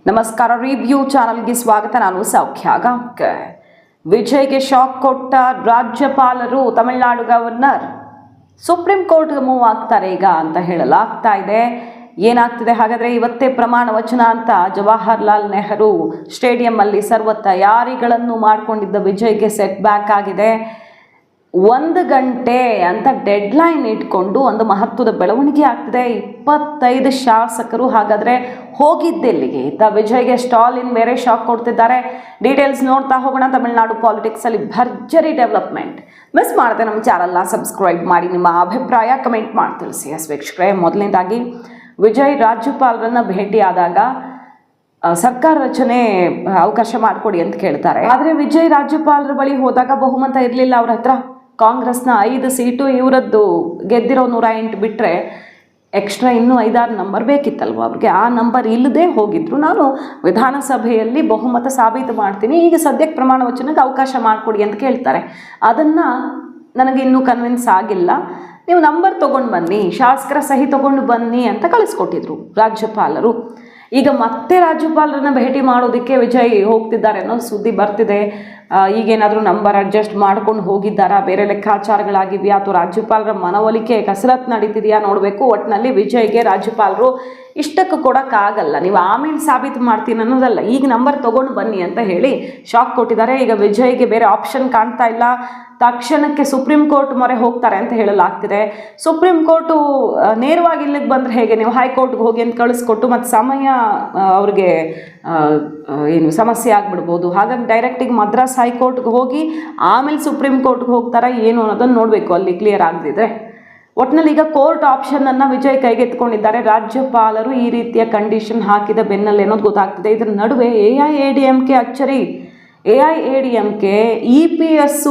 ನಮಸ್ಕಾರ. ರಿವ್ಯೂ ಚಾನಲ್ಗೆ ಸ್ವಾಗತ. ನಾನು ಸೌಖ್ಯ ಗಾಂವ್ಕರ್. ವಿಜಯ್ಗೆ ಶಾಕ್ ಕೊಟ್ಟ ರಾಜ್ಯಪಾಲರು, ತಮಿಳುನಾಡು ಗವರ್ನರ್ ಸುಪ್ರೀಂ ಕೋರ್ಟ್ಗೆ ಮೂವ್ ಆಗ್ತಾರೆ ಈಗ ಅಂತ ಹೇಳಲಾಗ್ತಾ ಇದೆ. ಏನಾಗ್ತಿದೆ ಹಾಗಾದರೆ? ಇವತ್ತೇ ಪ್ರಮಾಣ ವಚನ ಅಂತ ಜವಾಹರ್ಲಾಲ್ ನೆಹರು ಸ್ಟೇಡಿಯಂ ಸರ್ವ ತಯಾರಿಗಳನ್ನು ಮಾಡಿಕೊಂಡಿದ್ದ ವಿಜಯ್ಗೆ ಸೆಟ್ ಬ್ಯಾಕ್ ಆಗಿದೆ. 1 ಗಂಟೆ ಅಂತ ಡೆಡ್ಲೈನ್ ಇಟ್ಕೊಂಡು ಒಂದು ಮಹತ್ವದ ಬೆಳವಣಿಗೆ ಆಗ್ತಿದೆ. 25 ಶಾಸಕರು ಹಾಗಾದರೆ ಹೋಗಿದ್ದೆಲ್ಲಿಗೆ? ವಿಜಯ್ಗೆ ಸ್ಟಾಲಿನ್ ಬೇರೆ ಶಾಕ್ ಕೊಡ್ತಿದ್ದಾರೆ. ಡೀಟೇಲ್ಸ್ ನೋಡ್ತಾ ಹೋಗೋಣ. ತಮಿಳುನಾಡು ಪಾಲಿಟಿಕ್ಸಲ್ಲಿ ಭರ್ಜರಿ ಡೆವಲಪ್ಮೆಂಟ್. ಮಿಸ್ ಮಾಡದೆ ನಮ್ಮ ಚಾನಲ್ನ ಸಬ್ಸ್ಕ್ರೈಬ್ ಮಾಡಿ, ನಿಮ್ಮ ಅಭಿಪ್ರಾಯ ಕಮೆಂಟ್ ಮಾಡಿ ತಿಳಿಸಿ. ವೀಕ್ಷಕರೇ, ಮೊದಲನೇದಾಗಿ ವಿಜಯ್ ರಾಜ್ಯಪಾಲರನ್ನ ಭೇಟಿಯಾದಾಗ ಸರ್ಕಾರ ರಚನೆ ಅವಕಾಶ ಮಾಡಿಕೊಡಿ ಅಂತ ಕೇಳ್ತಾರೆ. ಆದರೆ ವಿಜಯ್ ರಾಜ್ಯಪಾಲರ ಬಳಿ ಹೋದಾಗ ಬಹುಮತ ಇರಲಿಲ್ಲ ಅವ್ರ ಹತ್ರ. ಕಾಂಗ್ರೆಸ್ನ 5 ಸೀಟು, ಇವರದ್ದು ಗೆದ್ದಿರೋ 108 ಬಿಟ್ಟರೆ ಎಕ್ಸ್ಟ್ರಾ ಇನ್ನೂ 5-6 ನಂಬರ್ ಬೇಕಿತ್ತಲ್ವ ಅವ್ರಿಗೆ. ಆ ನಂಬರ್ ಇಲ್ಲದೆ ಹೋಗಿದ್ರು. ನಾನು ವಿಧಾನಸಭೆಯಲ್ಲಿ ಬಹುಮತ ಸಾಬೀತು ಮಾಡ್ತೀನಿ, ಈಗ ಸದ್ಯಕ್ಕೆ ಪ್ರಮಾಣ ವಚನಕ್ಕೆ ಅವಕಾಶ ಮಾಡಿಕೊಡಿ ಅಂತ ಕೇಳ್ತಾರೆ. ಅದನ್ನು ನನಗೆ ಇನ್ನೂ ಕನ್ವಿನ್ಸ್ ಆಗಿಲ್ಲ, ನೀವು ನಂಬರ್ ತೊಗೊಂಡು ಬನ್ನಿ, ಶಾಸಕರ ಸಹಿ ತೊಗೊಂಡು ಬನ್ನಿ ಅಂತ ಕಳಿಸ್ಕೊಟ್ಟಿದ್ರು ರಾಜ್ಯಪಾಲರು. ಈಗ ಮತ್ತೆ ರಾಜ್ಯಪಾಲರನ್ನ ಭೇಟಿ ಮಾಡೋದಕ್ಕೆ ವಿಜಯ್ ಹೋಗ್ತಿದ್ದಾರೆ ಅನ್ನೋ ಸುದ್ದಿ ಬರ್ತಿದೆ. ಈಗೇನಾದರೂ ನಂಬರ್ ಅಡ್ಜಸ್ಟ್ ಮಾಡ್ಕೊಂಡು ಹೋಗಿದ್ದಾರಾ, ಬೇರೆ ಲೆಕ್ಕಾಚಾರಗಳಾಗಿವೆಯಾ, ಅಥವಾ ರಾಜ್ಯಪಾಲರ ಮನವೊಲಿಕೆ ಕಸರತ್ತು ನಡೀತಿದೆಯಾ ನೋಡಬೇಕು. ಒಟ್ಟಿನಲ್ಲಿ ವಿಜಯ್ಗೆ ರಾಜ್ಯಪಾಲರು ಇಷ್ಟಕ್ಕೆ ಕೊಡೋಕ್ಕಾಗಲ್ಲ, ನೀವು ಆಮೇಲೆ ಸಾಬೀತು ಮಾಡ್ತೀನಿ ಅನ್ನೋದಲ್ಲ, ಈಗ ನಂಬರ್ ತೊಗೊಂಡು ಬನ್ನಿ ಅಂತ ಹೇಳಿ ಶಾಕ್ ಕೊಟ್ಟಿದ್ದಾರೆ. ಈಗ ವಿಜಯ್ಗೆ ಬೇರೆ ಆಪ್ಷನ್ ಕಾಣ್ತಾ ಇಲ್ಲ. ತಕ್ಷಣಕ್ಕೆ ಸುಪ್ರೀಂ ಕೋರ್ಟ್ ಮೊರೆ ಹೋಗ್ತಾರೆ ಅಂತ ಹೇಳಲಾಗ್ತಿದೆ. ಸುಪ್ರೀಂ ಕೋರ್ಟು ನೇರವಾಗಿ ಇಲ್ಲಿಗೆ ಬಂದರೆ ಹೇಗೆ, ನೀವು ಹೈಕೋರ್ಟ್ಗೆ ಹೋಗಿ ಅಂತ ಕಳಿಸ್ಕೊಟ್ಟು ಮತ್ತು ಸಮಯ ಅವ್ರಿಗೆ ಏನು ಸಮಸ್ಯೆ ಆಗಿಬಿಡ್ಬೋದು. ಹಾಗಾಗಿ ಡೈರೆಕ್ಟಿಗೆ ಮದ್ರಾಸ್ ಹೈಕೋರ್ಟ್ಗೆ ಹೋಗಿ ಆಮೇಲೆ ಸುಪ್ರೀಂ ಕೋರ್ಟ್ಗೆ ಹೋಗ್ತಾರಾ ಏನು ಅನ್ನೋದನ್ನು ನೋಡಬೇಕು, ಅಲ್ಲಿ ಕ್ಲಿಯರ್ ಆಗದಿದ್ರೆ. ಒಟ್ಟಿನಲ್ಲಿ ಈಗ ಕೋರ್ಟ್ ಆಪ್ಷನನ್ನು ವಿಜಯ್ ಕೈಗೆತ್ಕೊಂಡಿದ್ದಾರೆ. ರಾಜ್ಯಪಾಲರು ಈ ರೀತಿಯ ಕಂಡೀಷನ್ ಹಾಕಿದ ಬೆನ್ನಲ್ಲಿ ಅನ್ನೋದು ಗೊತ್ತಾಗ್ತಿದೆ. ಇದರ ನಡುವೆ AIADMK ಅಚ್ಚರಿ. AIADMK EPS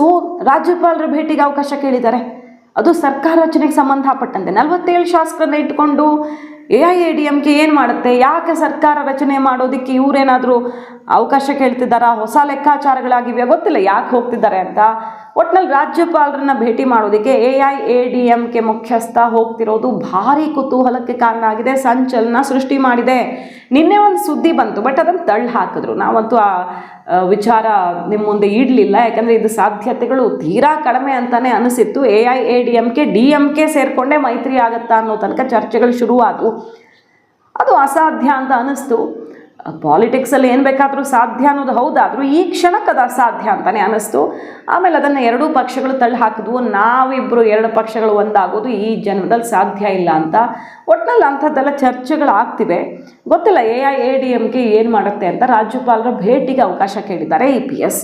ರಾಜ್ಯಪಾಲರ ಭೇಟಿಗೆ ಅವಕಾಶ ಕೇಳಿದ್ದಾರೆ. ಅದು ಸರ್ಕಾರ ರಚನೆಗೆ ಸಂಬಂಧಪಟ್ಟಂತೆ 47 ಶಾಸಕರನ್ನ ಇಟ್ಕೊಂಡು AIADMK ಏನು ಮಾಡುತ್ತೆ? ಯಾಕೆ ಸರ್ಕಾರ ರಚನೆ ಮಾಡೋದಕ್ಕೆ ಇವರೇನಾದರೂ ಅವಕಾಶ ಕೇಳ್ತಿದ್ದಾರಾ? ಹೊಸ ಲೆಕ್ಕಾಚಾರಗಳಾಗಿವೆ, ಗೊತ್ತಿಲ್ಲ ಯಾಕೆ ಹೋಗ್ತಿದ್ದಾರೆ ಅಂತ. ಒಟ್ಟಿನಲ್ಲಿ ರಾಜ್ಯಪಾಲರನ್ನ ಭೇಟಿ ಮಾಡೋದಕ್ಕೆ AIADMK ಮುಖ್ಯಸ್ಥ ಹೋಗ್ತಿರೋದು ಭಾರಿ ಕುತೂಹಲಕ್ಕೆ ಕಾರಣ ಆಗಿದೆ, ಸಂಚಲನ ಸೃಷ್ಟಿ ಮಾಡಿದೆ. ನಿನ್ನೆ ಒಂದು ಸುದ್ದಿ ಬಂತು, ಬಟ್ ಅದನ್ನು ತಳ್ಳಿ ಹಾಕಿದ್ರು. ನಾವಂತೂ ಆ ವಿಚಾರ ನಿಮ್ಮ ಮುಂದೆ ಇಡಲಿಲ್ಲ, ಯಾಕಂದರೆ ಇದು ಸಾಧ್ಯತೆಗಳು ತೀರಾ ಕಡಿಮೆ ಅಂತಲೇ ಅನಿಸಿತ್ತು. AIADMK DMK ಸೇರಿಕೊಂಡೇ ಮೈತ್ರಿ ಆಗುತ್ತಾ ಅನ್ನೋ ತನಕ ಚರ್ಚೆಗಳು ಶುರುವಾದವು. ಅದು ಅಸಾಧ್ಯ ಅಂತ ಅನ್ನಿಸ್ತು. ಪಾಲಿಟಿಕ್ಸಲ್ಲಿ ಏನು ಬೇಕಾದರೂ ಸಾಧ್ಯ ಅನ್ನೋದು ಹೌದಾದರೂ ಈ ಕ್ಷಣಕ್ಕೆ ಅದು ಅಸಾಧ್ಯ ಅಂತಲೇ ಅನ್ನಿಸ್ತು. ಆಮೇಲೆ ಅದನ್ನು ಎರಡೂ ಪಕ್ಷಗಳು ತಳ್ಳಿ ಹಾಕಿದ್ವು. ನಾವಿಬ್ಬರು 2 ಪಕ್ಷಗಳು ಒಂದಾಗೋದು ಈ ಜನ್ಮದಲ್ಲಿ ಸಾಧ್ಯ ಇಲ್ಲ ಅಂತ. ಒಟ್ಟಿನಲ್ಲಿ ಅಂಥದ್ದೆಲ್ಲ ಚರ್ಚೆಗಳು ಆಗ್ತಿವೆ. ಗೊತ್ತಿಲ್ಲ AIADMK ಏನು ಮಾಡುತ್ತೆ ಅಂತ. ರಾಜ್ಯಪಾಲರ ಭೇಟಿಗೆ ಅವಕಾಶ ಕೇಳಿದ್ದಾರೆ EPS.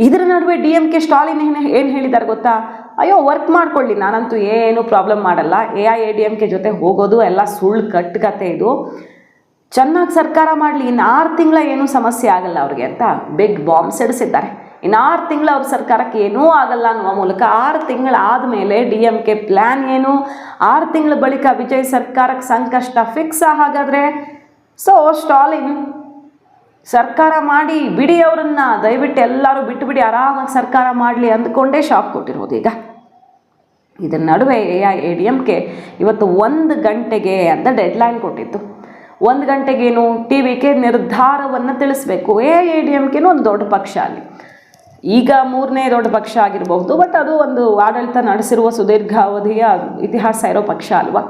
ಇದರ ನಡುವೆ DMK ಸ್ಟಾಲಿನ್ ಏನು ಹೇಳಿದ್ದಾರೆ ಗೊತ್ತಾ? ಅಯ್ಯೋ, ವರ್ಕ್ ಮಾಡ್ಕೊಳ್ಳಿ, ನಾನಂತೂ ಏನು ಪ್ರಾಬ್ಲಮ್ ಮಾಡಲ್ಲ, AIADMK ಜೊತೆ ಹೋಗೋದು ಎಲ್ಲ ಸುಳ್ಳು ಕಟ್ಟುಕತೆ, ಇದು ಚೆನ್ನಾಗಿ ಸರ್ಕಾರ ಮಾಡಲಿ, ಇನ್ನು 6 ತಿಂಗಳ ಏನೂ ಸಮಸ್ಯೆ ಆಗಲ್ಲ ಅವ್ರಿಗೆ ಅಂತ ಬಿಗ್ ಬಾಂಬ್ ಸಿಡಿಸಿದ್ದಾರೆ. ಇನ್ನು 6 ತಿಂಗಳ ಅವ್ರ ಸರ್ಕಾರಕ್ಕೆ ಏನೂ ಆಗಲ್ಲ ಅನ್ನುವ ಮೂಲಕ 6 ತಿಂಗಳಾದ ಮೇಲೆ DMK ಪ್ಲ್ಯಾನ್ ಏನು? 6 ತಿಂಗಳ ಬಳಿಕ ವಿಜಯ್ ಸರ್ಕಾರಕ್ಕೆ ಸಂಕಷ್ಟ ಫಿಕ್ಸ್. ಹಾಗಾದರೆ ಸ್ಟಾಲಿನ್ ಸರ್ಕಾರ ಮಾಡಿ ಬಿಡಿ ಅವರನ್ನು, ದಯವಿಟ್ಟು ಎಲ್ಲರೂ ಬಿಟ್ಟುಬಿಡಿ, ಆರಾಮಾಗಿ ಸರ್ಕಾರ ಮಾಡಲಿ ಅಂದ್ಕೊಂಡೇ ಶಾಕ್ ಕೊಟ್ಟಿರೋದು ಈಗ. ಇದರ ನಡುವೆ AIADMK ಇವತ್ತು 1 ಗಂಟೆಗೆ ಅಂತ ಡೆಡ್ಲೈನ್ ಕೊಟ್ಟಿತ್ತು. 1 ಗಂಟೆಗೇನು TVK ನಿರ್ಧಾರವನ್ನು ತಿಳಿಸ್ಬೇಕು. AIADMKನೂ ಒಂದು ದೊಡ್ಡ ಪಕ್ಷ, ಅಲ್ಲಿ ಈಗ 3ನೇ ದೊಡ್ಡ ಪಕ್ಷ ಆಗಿರಬಹುದು, ಬಟ್ ಅದು ಒಂದು ಆಡಳಿತ ನಡೆಸಿರುವ ಸುದೀರ್ಘಾವಧಿಯ ಇತಿಹಾಸ ಇರೋ ಪಕ್ಷ ಅಲ್ವಾ.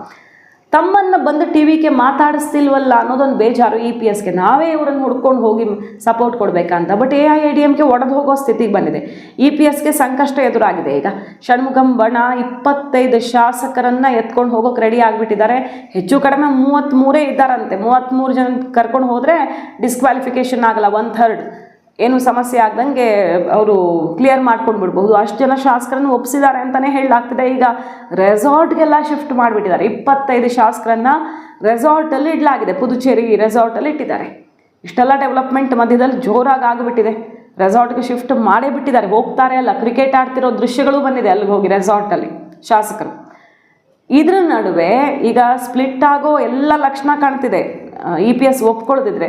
ತಮ್ಮನ್ನು ಬಂದು TVK ಮಾತಾಡಿಸ್ತಿಲ್ವಲ್ಲ ಅನ್ನೋದೊಂದು ಬೇಜಾರು EPSಗೆ. ನಾವೇ ಇವರನ್ನು ಹುಡ್ಕೊಂಡು ಹೋಗಿ ಸಪೋರ್ಟ್ ಕೊಡಬೇಕಂತ. ಬಟ್ AIADMK ಒಡೆದು ಹೋಗೋ ಸ್ಥಿತಿಗೆ ಬಂದಿದೆ. EPSಗೆ ಸಂಕಷ್ಟ ಎದುರಾಗಿದೆ. ಈಗ ಷಣ್ಮುಗಂ ಬಣ 25 ಶಾಸಕರನ್ನು ಎತ್ಕೊಂಡು ಹೋಗೋಕೆ ರೆಡಿ ಆಗಿಬಿಟ್ಟಿದ್ದಾರೆ. ಹೆಚ್ಚು ಕಡಿಮೆ 33 ಇದ್ದಾರಂತೆ. 33 ಜನ ಕರ್ಕೊಂಡು ಹೋದರೆ ಡಿಸ್ಕ್ವಾಲಿಫಿಕೇಷನ್ ಆಗಲ್ಲ, 1/3 ಏನು ಸಮಸ್ಯೆ ಆಗ್ದಂಗೆ ಅವರು ಕ್ಲಿಯರ್ ಮಾಡ್ಕೊಂಡು ಬಿಡ್ಬೋದು. ಅಷ್ಟು ಜನ ಶಾಸಕರನ್ನು ಒಪ್ಪಿಸಿದ್ದಾರೆ ಅಂತಲೇ ಹೇಳಲಾಗ್ತಿದೆ. ಈಗ ರೆಸಾರ್ಟ್ಗೆಲ್ಲ ಶಿಫ್ಟ್ ಮಾಡಿಬಿಟ್ಟಿದ್ದಾರೆ. 25 ಶಾಸಕರನ್ನು ರೆಸಾರ್ಟಲ್ಲಿ ಇಡಲಾಗಿದೆ. ಪುದುಚೇರಿ ರೆಸಾರ್ಟಲ್ಲಿ ಇಟ್ಟಿದ್ದಾರೆ. ಇಷ್ಟೆಲ್ಲ ಡೆವಲಪ್ಮೆಂಟ್ ಮಧ್ಯದಲ್ಲಿ ಜೋರಾಗಿ ಆಗಿಬಿಟ್ಟಿದೆ. ರೆಸಾರ್ಟ್ಗೆ ಶಿಫ್ಟ್ ಮಾಡೇ ಬಿಟ್ಟಿದ್ದಾರೆ. ಹೋಗ್ತಾರೆ ಅಲ್ಲ, ಕ್ರಿಕೆಟ್ ಆಡ್ತಿರೋ ದೃಶ್ಯಗಳು ಬಂದಿದೆ ಅಲ್ಲಿಗೆ ಹೋಗಿ ರೆಸಾರ್ಟಲ್ಲಿ ಶಾಸಕರು. ಇದರ ನಡುವೆ ಈಗ ಸ್ಪ್ಲಿಟ್ ಆಗೋ ಎಲ್ಲ ಲಕ್ಷಣ ಕಾಣ್ತಿದೆ. EPS ಒಪ್ಕೊಳ್ಳೋದಿದ್ರೆ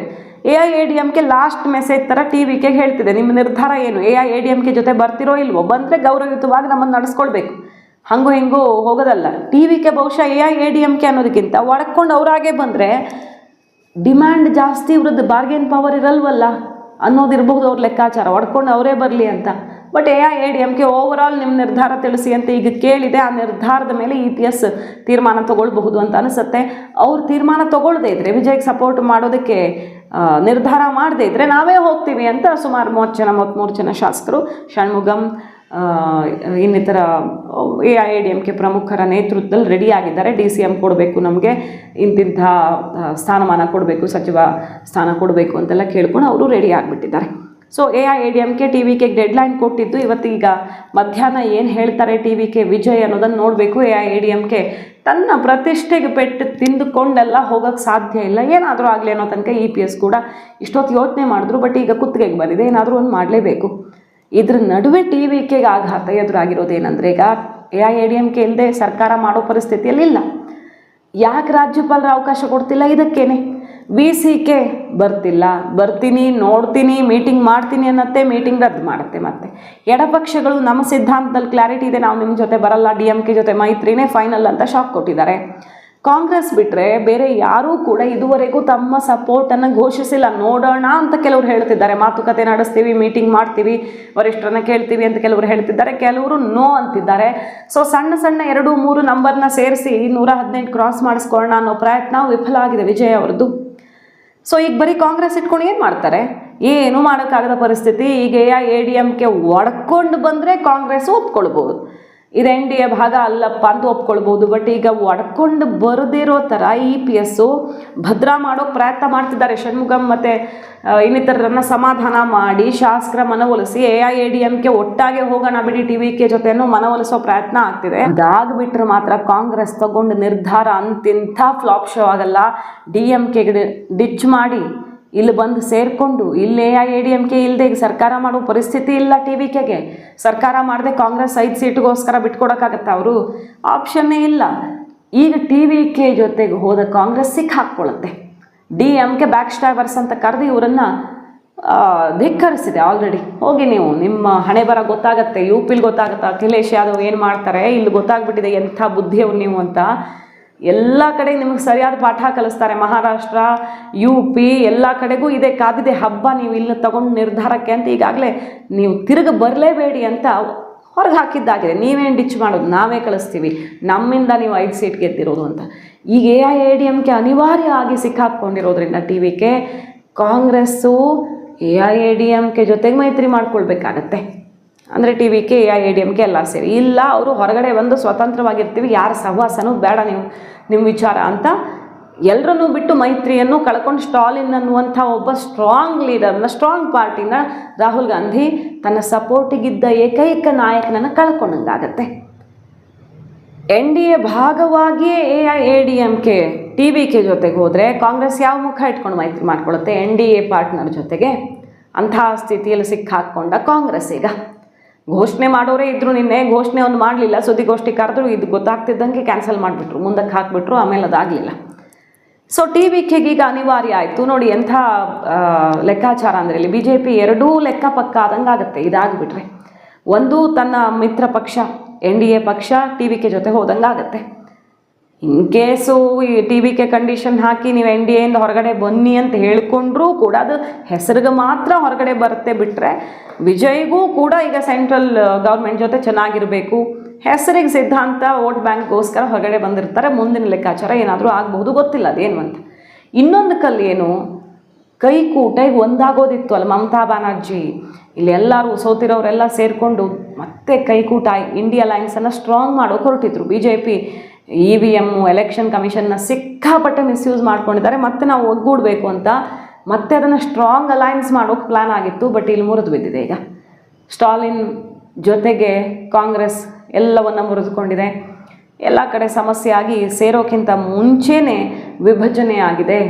AIADMK ಲಾಸ್ಟ್ ಮೆಸೇಜ್ ಥರ TVK ಹೇಳ್ತಿದೆ, ನಿಮ್ಮ ನಿರ್ಧಾರ ಏನು? AIADMK ಜೊತೆ ಬರ್ತಿರೋ ಇಲ್ವೋ? ಬಂದರೆ ಗೌರವಯುತವಾಗಿ ನಮ್ಮನ್ನು ನಡೆಸ್ಕೊಳ್ಬೇಕು, ಹಂಗೂ ಹಿಂಗೂ ಹೋಗೋದಲ್ಲ. TVK ಬಹುಶಃ AIADMK ಅನ್ನೋದಕ್ಕಿಂತ ಒಡ್ಕೊಂಡು ಅವರಾಗೆ ಬಂದರೆ ಡಿಮ್ಯಾಂಡ್ ಜಾಸ್ತಿ, ಇವ್ರದ್ದು ಬಾರ್ಗೇನ್ ಪವರ್ ಇರಲ್ವಲ್ಲ ಅನ್ನೋದಿರಬಹುದು ಅವ್ರ ಲೆಕ್ಕಾಚಾರ, ಹೊಡ್ಕೊಂಡು ಅವರೇ ಬರಲಿ ಅಂತ. ಬಟ್ AIADMK ಓವರಾಲ್ ನಿಮ್ಮ ನಿರ್ಧಾರ ತಿಳಿಸಿ ಅಂತ ಈಗ ಕೇಳಿದೆ. ಆ ನಿರ್ಧಾರದ ಮೇಲೆ EPS ತೀರ್ಮಾನ ತಗೊಳ್ಬಹುದು ಅಂತ ಅನಿಸುತ್ತೆ. ಅವ್ರು ತೀರ್ಮಾನ ತಗೊಳ್ಳದೇ ಇದ್ರೆ, ವಿಜಯ್ಗೆ ಸಪೋರ್ಟ್ ಮಾಡೋದಕ್ಕೆ ನಿರ್ಧಾರ ಮಾಡದೇ ಇದ್ರೆ ನಾವೇ ಹೋಗ್ತೀವಿ ಅಂತ ಸುಮಾರು 33 ಜನ ಶಾಸಕರು, ಷಣ್ಮುಗಂ ಇನ್ನಿತರ AIADMK ಪ್ರಮುಖರ ನೇತೃತ್ವದಲ್ಲಿ ರೆಡಿ ಆಗಿದ್ದಾರೆ. DCM ಕೊಡಬೇಕು, ನಮಗೆ ಇಂತಿಂಥ ಸ್ಥಾನಮಾನ ಕೊಡಬೇಕು, ಸಚಿವ ಸ್ಥಾನ ಕೊಡಬೇಕು ಅಂತೆಲ್ಲ ಕೇಳ್ಕೊಂಡು ಅವರು ರೆಡಿ ಆಗಿಬಿಟ್ಟಿದ್ದಾರೆ. ಸೊ AIADMK TVK ಡೆಡ್ಲೈನ್ ಕೊಟ್ಟಿದ್ದು ಇವತ್ತೀಗ ಮಧ್ಯಾಹ್ನ ಏನು ಹೇಳ್ತಾರೆ TVK ವಿಜಯ್ ಅನ್ನೋದನ್ನು ನೋಡಬೇಕು. AIADMK ತನ್ನ ಪ್ರತಿಷ್ಠೆಗೆ ಪೆಟ್ಟು ತಿಂದುಕೊಂಡೆಲ್ಲ ಹೋಗೋಕ್ಕೆ ಸಾಧ್ಯ ಇಲ್ಲ, ಏನಾದರೂ ಆಗಲಿ ಅನ್ನೋ ತನಕ EPS ಕೂಡ ಇಷ್ಟೊತ್ತು ಯೋಚನೆ ಮಾಡಿದ್ರು. ಬಟ್ ಈಗ ಕುತ್ತಿಗೆಗೆ ಬಂದಿದೆ, ಏನಾದರೂ ಒಂದು ಮಾಡಲೇಬೇಕು. ಇದ್ರ ನಡುವೆ TVKಗೆ ಆಘಾತ ಎದುರಾಗಿರೋದೇನೆಂದರೆ, ಈಗ AIADMK ಇಲ್ಲದೆ ಸರ್ಕಾರ ಮಾಡೋ ಪರಿಸ್ಥಿತಿಯಲ್ಲಿಲ್ಲ. ಯಾಕೆ ರಾಜ್ಯಪಾಲರ ಅವಕಾಶ ಕೊಡ್ತಿಲ್ಲ? ಇದಕ್ಕೇನೆ VCK ಬರ್ತಿಲ್ಲ, ಬರ್ತೀನಿ ನೋಡ್ತೀನಿ ಮೀಟಿಂಗ್ ಮಾಡ್ತೀನಿ ಅನ್ನತ್ತೆ, ಮೀಟಿಂಗ್ ರದ್ದು ಮಾಡುತ್ತೆ. ಮತ್ತೆ ಎಡಪಕ್ಷಗಳು ನಮ್ಮ ಸಿದ್ಧಾಂತದಲ್ಲಿ ಕ್ಲಾರಿಟಿ ಇದೆ, ನಾವು ನಿಮ್ಮ ಜೊತೆ ಬರಲ್ಲ, DMK ಜೊತೆ ಮೈತ್ರಿನೇ ಫೈನಲ್ ಅಂತ ಶಾಕ್ ಕೊಟ್ಟಿದ್ದಾರೆ. ಕಾಂಗ್ರೆಸ್ ಬಿಟ್ಟರೆ ಬೇರೆ ಯಾರೂ ಕೂಡ ಇದುವರೆಗೂ ತಮ್ಮ ಸಪೋರ್ಟನ್ನು ಘೋಷಿಸಿಲ್ಲ. ನೋಡೋಣ ಅಂತ ಕೆಲವರು ಹೇಳ್ತಿದ್ದಾರೆ, ಮಾತುಕತೆ ನಡೆಸ್ತೀವಿ, ಮೀಟಿಂಗ್ ಮಾಡ್ತೀವಿ, ವರಿಷ್ಠರನ್ನ ಕೇಳ್ತೀವಿ ಅಂತ ಕೆಲವರು ಹೇಳ್ತಿದ್ದಾರೆ, ಕೆಲವರು ನೋ ಅಂತಿದ್ದಾರೆ. ಸೊ ಸಣ್ಣ ಸಣ್ಣ 2-3 ನಂಬರ್ನ ಸೇರಿಸಿ 118 ಕ್ರಾಸ್ ಮಾಡಿಸ್ಕೊಳ್ಳೋಣ ಅನ್ನೋ ಪ್ರಯತ್ನ ವಿಫಲ ಆಗಿದೆ ವಿಜಯ್ ಅವರದ್ದು. ಸೊ ಈಗ ಬರೀ ಕಾಂಗ್ರೆಸ್ ಇಟ್ಕೊಂಡು ಏನು ಮಾಡ್ತಾರೆ? ಏನೂ ಮಾಡೋಕ್ಕಾಗದ ಪರಿಸ್ಥಿತಿ. ಈಗ AIADMK ಒಡ್ಕೊಂಡು ಬಂದರೆ ಕಾಂಗ್ರೆಸ್ ಒಪ್ಕೊಳ್ಬೋದು, ಇದು NDA ಭಾಗ ಅಲ್ಲಪ್ಪ ಅಂತ ಒಪ್ಕೊಳ್ಬೋದು. ಬಟ್ ಈಗ ಒಡ್ಕೊಂಡು ಬರದಿರೋ ಥರ EPS ಭದ್ರಾ ಮಾಡೋಕ್ಕೆ ಪ್ರಯತ್ನ ಮಾಡ್ತಿದ್ದಾರೆ. ಷಣ್ಮುಗಂ ಮತ್ತು ಇನ್ನಿತರರನ್ನು ಸಮಾಧಾನ ಮಾಡಿ ಶಾಸಕರ ಮನವೊಲಿಸಿ AIADMK ಒಟ್ಟಾಗೆ ಹೋಗೋಣ ಬಿಡಿ TVK ಜೊತೆನೂ ಮನವೊಲಿಸೋ ಪ್ರಯತ್ನ ಆಗ್ತಿದೆ. ಅದಾಗ್ಬಿಟ್ರೆ ಮಾತ್ರ ಕಾಂಗ್ರೆಸ್ ತಗೊಂಡು ನಿರ್ಧಾರ ಅಂತಿಂಥ ಫ್ಲಾಪ್ ಶೋ ಆಗಲ್ಲ. DMKಗೆ ಡಿಚ್ ಮಾಡಿ ಇಲ್ಲಿ ಬಂದು ಸೇರಿಕೊಂಡು ಇಲ್ಲಿ AIADMK ಇಲ್ಲದೆ ಈಗ ಸರ್ಕಾರ ಮಾಡೋ ಪರಿಸ್ಥಿತಿ ಇಲ್ಲ. TVKಗೆ ಸರ್ಕಾರ ಮಾಡದೆ ಕಾಂಗ್ರೆಸ್ 5 ಸೀಟ್ಗೋಸ್ಕರ ಬಿಟ್ಕೊಡೋಕ್ಕಾಗತ್ತೆ? ಅವರು ಆಪ್ಷನ್ನೇ ಇಲ್ಲ. ಈಗ TVK ಜೊತೆಗೆ ಹೋದ ಕಾಂಗ್ರೆಸ್ ಸಿಕ್ಕಾಕ್ಕೊಳ್ಳುತ್ತೆ. DMK ಬ್ಯಾಕ್ ಸ್ಟ್ಯಾಬರ್ಸ್ ಅಂತ ಕರೆದು ಇವರನ್ನು ಧಿಕ್ಕರಿಸಿದೆ ಆಲ್ರೆಡಿ. ಹೋಗಿ ನೀವು ನಿಮ್ಮ ಹಣೆ ಬರ ಗೊತ್ತಾಗತ್ತೆ, UPಲಿ ಗೊತ್ತಾಗುತ್ತೆ ಅಖಿಲೇಶ್ ಯಾದವ್ ಏನು ಮಾಡ್ತಾರೆ, ಇಲ್ಲಿ ಗೊತ್ತಾಗ್ಬಿಟ್ಟಿದೆ ಎಂಥ ಬುದ್ಧಿಯವ್ರು ನೀವು ಅಂತ. ಎಲ್ಲ ಕಡೆ ನಿಮಗೆ ಸರಿಯಾದ ಪಾಠ ಕಲಿಸ್ತಾರೆ. ಮಹಾರಾಷ್ಟ್ರ, UP ಎಲ್ಲ ಕಡೆಗೂ ಇದೆ, ಕಾದಿದೆ ಹಬ್ಬ. ನೀವು ಇಲ್ಲಿ ತಗೊಂಡು ನಿರ್ಧಾರಕ್ಕೆ ಅಂತ ಈಗಾಗಲೇ ನೀವು ತಿರುಗಿ ಬರಲೇಬೇಡಿ ಅಂತ ಹೊರಗೆ ಹಾಕಿದ್ದಾಗಿದೆ. ನೀವೇನು ಡಿಚ್ ಮಾಡೋದು, ನಾವೇ ಕಳಿಸ್ತೀವಿ, ನಮ್ಮಿಂದ ನೀವು 5 ಸೀಟ್ ಗೆದ್ದಿರೋದು ಅಂತ. ಈಗ AIADMK ಅನಿವಾರ್ಯ ಆಗಿ ಸಿಕ್ಕಾಕ್ಕೊಂಡಿರೋದ್ರಿಂದ TVK ಕಾಂಗ್ರೆಸ್ಸು AIADMK ಜೊತೆಗೆ ಮೈತ್ರಿ ಮಾಡ್ಕೊಳ್ಬೇಕಾಗತ್ತೆ. ಅಂದರೆ TVK AIADMK ಎಲ್ಲ ಸೇರಿ ಇಲ್ಲ, ಅವರು ಹೊರಗಡೆ ಬಂದು ಸ್ವತಂತ್ರವಾಗಿರ್ತೀವಿ, ಯಾರ ಸಹವಾಸನೂ ಬೇಡ, ನಿಮ್ಮ ವಿಚಾರ ಅಂತ ಎಲ್ಲರನ್ನೂ ಬಿಟ್ಟು ಮೈತ್ರಿಯನ್ನು ಕಳ್ಕೊಂಡು ಸ್ಟಾಲಿನ್ ಅನ್ನುವಂಥ ಒಬ್ಬ ಸ್ಟ್ರಾಂಗ್ ಲೀಡರ್ನ, ಸ್ಟ್ರಾಂಗ್ ಪಾರ್ಟಿನ ರಾಹುಲ್ ಗಾಂಧಿ ತನ್ನ ಸಪೋರ್ಟಿಗಿದ್ದ ಏಕೈಕ ನಾಯಕನನ್ನು ಕಳ್ಕೊಂಡಂಗಾಗತ್ತೆ. NDA ಭಾಗವಾಗಿಯೇ AIADMK TVK ಜೊತೆಗೆ ಹೋದರೆ ಕಾಂಗ್ರೆಸ್ ಯಾವ ಮುಖ ಇಟ್ಕೊಂಡು ಮೈತ್ರಿ ಮಾಡ್ಕೊಳ್ಳುತ್ತೆ NDA ಪಾರ್ಟ್ನರ್ ಜೊತೆಗೆ? ಅಂತಹ ಸ್ಥಿತಿಯಲ್ಲಿ ಸಿಕ್ಕಾಕ್ಕೊಂಡ ಕಾಂಗ್ರೆಸ್ ಈಗ ಘೋಷಣೆ ಮಾಡೋರೇ ಇದ್ದರು. ನಿನ್ನೆ ಘೋಷಣೆ ಒಂದು ಮಾಡಲಿಲ್ಲ, ಸುದ್ದಿಗೋಷ್ಠಿ ಕರೆದ್ರು, ಇದು ಗೊತ್ತಾಗ್ತಿದ್ದಂಗೆ ಕ್ಯಾನ್ಸಲ್ ಮಾಡಿಬಿಟ್ರು, ಮುಂದಕ್ಕೆ ಹಾಕಿಬಿಟ್ರು, ಆಮೇಲೆ ಅದಾಗಲಿಲ್ಲ. ಸೊ TVKಗೆ ಈಗ ಅನಿವಾರ್ಯ ಆಯಿತು. ನೋಡಿ ಎಂಥ ಲೆಕ್ಕಾಚಾರ ಅಂದರೆ, ಇಲ್ಲಿ BJP ಎರಡೂ ಲೆಕ್ಕ ಪಕ್ಕ ಆದಂಗೆ ಆಗುತ್ತೆ ಇದಾಗಿಬಿಟ್ರೆ. ಒಂದು ತನ್ನ ಮಿತ್ರ ಪಕ್ಷ NDA ಪಕ್ಷ TVK ಜೊತೆ ಹೋದಂಗೆ ಆಗುತ್ತೆ. ಇನ್ ಕೇಸು ಈ TVK ಕಂಡೀಷನ್ ಹಾಕಿ ನೀವು NDAಯಿಂದ ಹೊರಗಡೆ ಬನ್ನಿ ಅಂತ ಹೇಳ್ಕೊಂಡ್ರೂ ಕೂಡ ಅದು ಹೆಸರಿಗೆ ಮಾತ್ರ ಹೊರಗಡೆ ಬರುತ್ತೆ ಬಿಟ್ಟರೆ, ವಿಜಯ್ಗೂ ಕೂಡ ಈಗ ಸೆಂಟ್ರಲ್ ಗೌರ್ಮೆಂಟ್ ಜೊತೆ ಚೆನ್ನಾಗಿರಬೇಕು, ಹೆಸರಿಗೆ ಸಿದ್ಧಾಂತ ವೋಟ್ ಬ್ಯಾಂಕ್ಗೋಸ್ಕರ ಹೊರಗಡೆ ಬಂದಿರ್ತಾರೆ. ಮುಂದಿನ ಲೆಕ್ಕಾಚಾರ ಏನಾದರೂ ಆಗಬಹುದು, ಗೊತ್ತಿಲ್ಲ ಅದೇನು ಅಂತ. ಇನ್ನೊಂದು ಕಲ್ಲು ಏನು, ಕೈಕೂಟ ಈಗ ಒಂದಾಗೋದಿತ್ತು ಅಲ್ಲ, ಮಮತಾ ಬ್ಯಾನರ್ಜಿ ಇಲ್ಲಿ ಎಲ್ಲರೂ ಸೋತಿರೋರೆಲ್ಲ ಸೇರಿಕೊಂಡು ಮತ್ತೆ ಕೈಕೂಟ ಇಂಡಿಯಾ ಅಲೈನ್ಸನ್ನು ಸ್ಟ್ರಾಂಗ್ ಮಾಡೋಕೆ ಹೊರಟಿದ್ರು. BJP EVM ಎಲೆಕ್ಷನ್ ಕಮಿಷನ್ನ ಸಿಕ್ಕಾಪಟ್ಟೆ ಮಿಸ್ಯೂಸ್ ಮಾಡ್ಕೊಂಡಿದ್ದಾರೆ. ಮತ್ತೆ ನಾವು ಒಗ್ಗೂಡಬೇಕು ಅಂತ ಮತ್ತೆ ಅದನ್ನು ಸ್ಟ್ರಾಂಗ್ ಅಲೈನ್ಸ್ ಮಾಡೋಕೆ ಪ್ಲ್ಯಾನ್ ಆಗಿತ್ತು. ಬಟ್ ಇಲ್ಲಿ ಮುರಿದು ಬಿದ್ದಿದೆ. ಈಗ ಸ್ಟಾಲಿನ್ ಜೊತೆಗೆ ಕಾಂಗ್ರೆಸ್ ಎಲ್ಲವನ್ನು ಮುರಿದುಕೊಂಡಿದೆ. ಎಲ್ಲ ಕಡೆ ಸಮಸ್ಯೆ ಆಗಿ ಸೇರೋಕ್ಕಿಂತ ಮುಂಚೆನೇ ವಿಭಜನೆ ಆಗಿದೆ.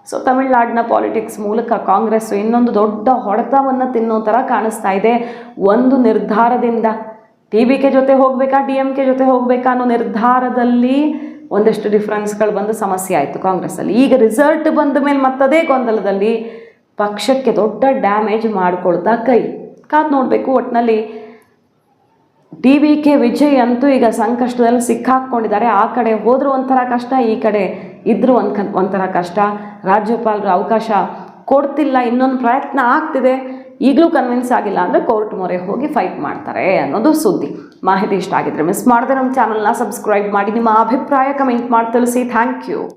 ಸೊ ತಮಿಳುನಾಡಿನ ಪಾಲಿಟಿಕ್ಸ್ ಮೂಲಕ ಕಾಂಗ್ರೆಸ್ ಇನ್ನೊಂದು ದೊಡ್ಡ ಹೊಡೆತವನ್ನು ತಿನ್ನೋ ಥರ ಕಾಣಿಸ್ತಾ ಇದೆ. ಒಂದು ನಿರ್ಧಾರದಿಂದ TVK ಜೊತೆ ಹೋಗಬೇಕಾ DMK ಜೊತೆ ಹೋಗಬೇಕಾ ಅನ್ನೋ ನಿರ್ಧಾರದಲ್ಲಿ ಒಂದಷ್ಟು ಡಿಫ್ರೆನ್ಸ್ಗಳು ಬಂದು ಸಮಸ್ಯೆ ಆಯಿತು ಕಾಂಗ್ರೆಸ್ಸಲ್ಲಿ. ಈಗ ರಿಸಲ್ಟ್ ಬಂದ ಮೇಲೆ ಮತ್ತದೇ ಗೊಂದಲದಲ್ಲಿ ಪಕ್ಷಕ್ಕೆ ದೊಡ್ಡ ಡ್ಯಾಮೇಜ್ ಮಾಡ್ಕೊಳ್ತಾ ಕಾದು ನೋಡಬೇಕು. ಒಟ್ಟಿನಲ್ಲಿ TVK ವಿಜಯ್ ಅಂತೂ ಈಗ ಸಂಕಷ್ಟದಲ್ಲಿ ಸಿಕ್ಕಾಕ್ಕೊಂಡಿದ್ದಾರೆ. ಆ ಕಡೆ ಹೋದರೂ ಒಂಥರ ಕಷ್ಟ, ಈ ಕಡೆ ಇದ್ರೂ ಒಂಥರ ಕಷ್ಟ. ರಾಜ್ಯಪಾಲರು ಅವಕಾಶ ಕೊಡ್ತಿಲ್ಲ, ಇನ್ನೊಂದು ಪ್ರಯತ್ನ ಆಗ್ತಿದೆ, ಈಗಲೂ ಕನ್ವಿನ್ಸ್ ಆಗಿಲ್ಲ ಅಂದರೆ ಕೋರ್ಟ್ ಮೊರೆ ಹೋಗಿ ಫೈಟ್ ಮಾಡ್ತಾರೆ ಅನ್ನೋದು ಸುದ್ದಿ. ಮಾಹಿತಿ ಇಷ್ಟ ಆಗಿದ್ರೆ ಮಿಸ್ ಮಾಡದೆ ನಮ್ಮ ಚಾನಲ್ನ ಸಬ್ಸ್ಕ್ರೈಬ್ ಮಾಡಿ, ನಿಮ್ಮ ಅಭಿಪ್ರಾಯ ಕಮೆಂಟ್ ಮಾಡಿ ತಿಳಿಸಿ. Thank you.